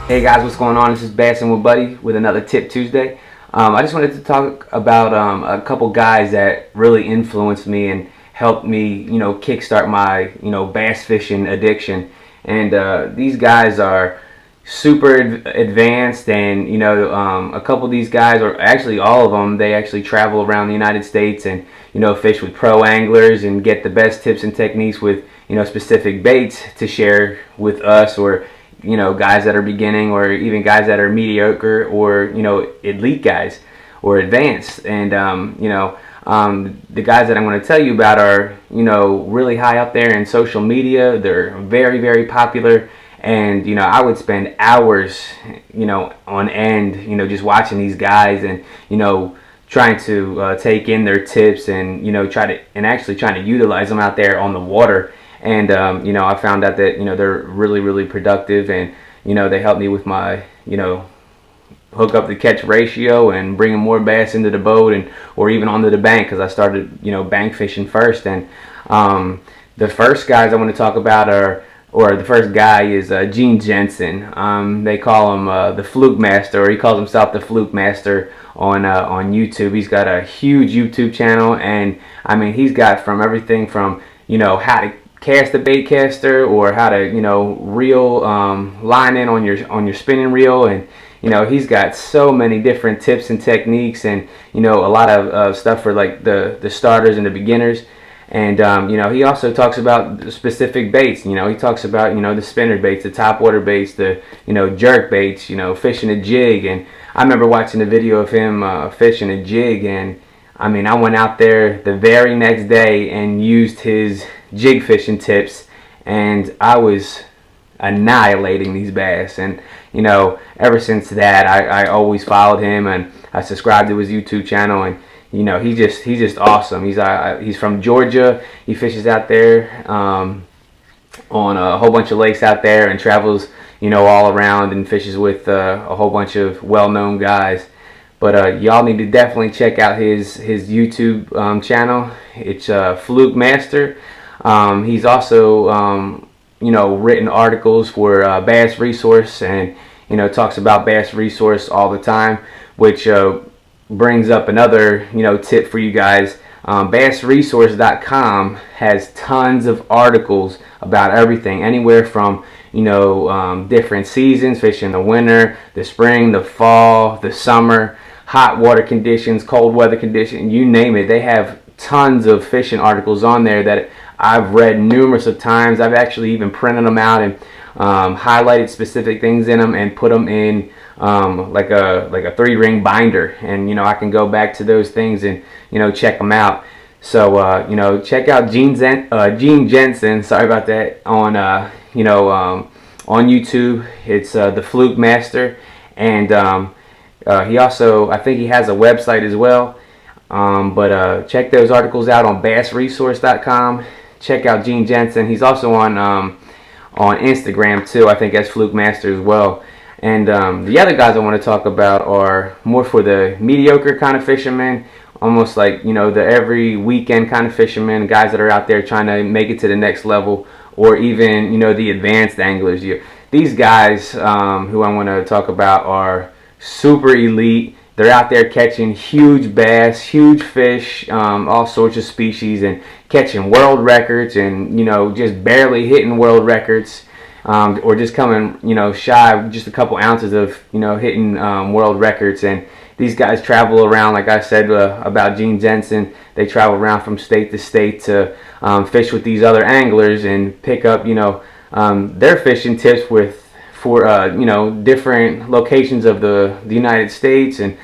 Hey guys, what's going on? This is Bassn with Buddy with another Tip Tuesday. I just wanted to talk about a couple guys that really influenced me and helped me, kickstart my, bass fishing addiction. And these guys are super advanced, and a couple of these guys, or actually all of them, they actually travel around the United States and fish with pro anglers and get the best tips and techniques with specific baits to share with us, or guys that are beginning, or even guys that are mediocre, or elite guys or advanced. And the guys that I'm going to tell you about are really high up there in social media. They're very, very popular, and I would spend hours on end just watching these guys, and trying to take in their tips, and actually trying to utilize them out there on the water. And I found out that they're really, really productive, and they help me with my hook up the catch ratio and bringing more bass into the boat, and or even onto the bank, because I started bank fishing first. And the first guys I want to talk about are, or the first guy is Gene Jensen. They call him the Fluke Master, or he calls himself the Fluke Master on YouTube. He's got a huge YouTube channel, and I mean, he's got from everything from how to cast a bait caster, or how to reel line in on your spinning reel, and he's got so many different tips and techniques, and a lot of stuff for like the starters and the beginners. And he also talks about the specific baits. He talks about the spinner baits, the top water baits, the jerk baits, fishing a jig. And I remember watching a video of him fishing a jig, and I mean, I went out there the very next day and used his jig fishing tips, and I was annihilating these bass. And ever since that, I always followed him, and I subscribed to his YouTube channel. And he's just awesome. He's from Georgia. He fishes out there on a whole bunch of lakes out there, and travels all around and fishes with a whole bunch of well-known guys. But y'all need to definitely check out his YouTube channel. It's Fluke Master. He's also written articles for Bass Resource, and talks about Bass Resource all the time, which brings up another tip for you guys. Bassresource.com has tons of articles about everything, anywhere from different seasons, fishing in the winter, the spring, the fall, the summer, hot water conditions, cold weather conditions, you name it. They have tons of fishing articles on there that I've read numerous of times. I've actually even printed them out and highlighted specific things in them and put them in like a 3-ring binder, and I can go back to those things and check them out. So check out Gene Jensen, sorry about that, on on YouTube. It's the Fluke Master. And he also, I think he has a website as well. But check those articles out on bassresource.com. Check out Gene Jensen. He's also on Instagram too. I think as Fluke Master as well. And the other guys I want to talk about are more for the mediocre kind of fishermen, almost like the every weekend kind of fishermen, guys that are out there trying to make it to the next level, or even the advanced anglers. These guys who I want to talk about are super elite. They're out there catching huge bass, huge fish, all sorts of species, and catching world records, and just barely hitting world records, or just coming shy just a couple ounces of hitting world records. And these guys travel around, like I said about Gene Jensen. They travel around from state to state to fish with these other anglers and pick up their fishing tips for different locations of the United States, and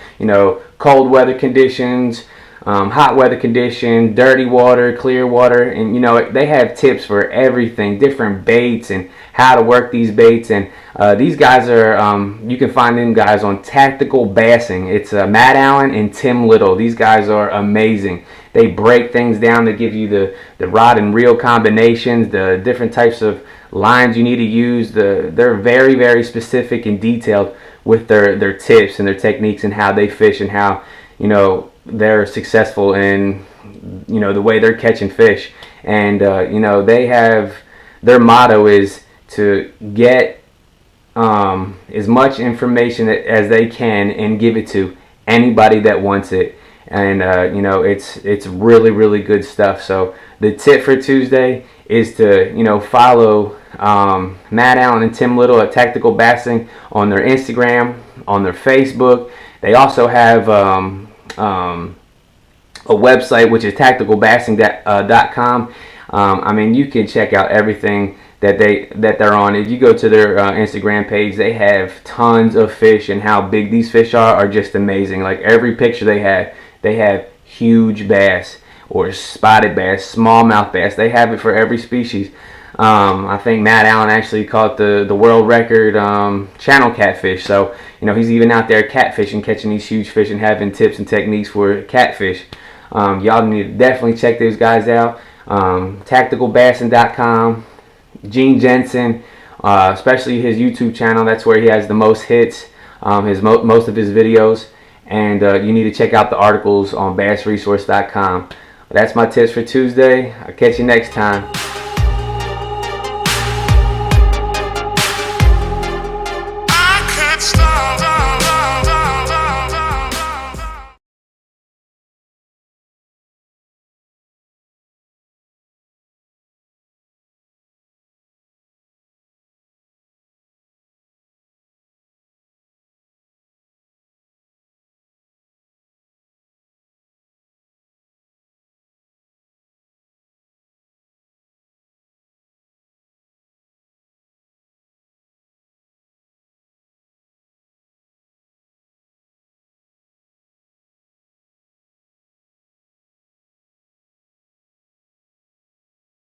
cold weather conditions, hot weather conditions, dirty water, clear water. And they have tips for everything, different baits and how to work these baits. And these guys are you can find them guys on Tactical Bassing. It's Matt Allen and Tim Little. These guys are amazing. They break things down to give you the rod and reel combinations, the different types of lines you need to use. They're very, very specific and detailed with their tips and their techniques, and how they fish, and how they're successful in the way they're catching fish. And they have, their motto is to get as much information as they can and give it to anybody that wants it. And you know, it's really, really good stuff. So the tip for Tuesday is to, you know, follow Matt Allen and Tim Little at Tactical Bassing on their Instagram, on their Facebook. They also have a website, which is tacticalbassing.com. I mean, you can check out everything that they're on. If you go to their Instagram page, they have tons of fish, and how big these fish are just amazing. Like every picture they have huge bass or spotted bass, smallmouth bass. They have it for every species. I think Matt Allen actually caught the world record channel catfish. So, you know, he's even out there catfishing, catching these huge fish and having tips and techniques for catfish. Y'all need to definitely check those guys out. Tacticalbassing.com. Gene Jensen, especially his YouTube channel, that's where he has the most hits, most of his videos. And you need to check out the articles on bassresource.com. That's my tips for Tuesday. I'll catch you next time.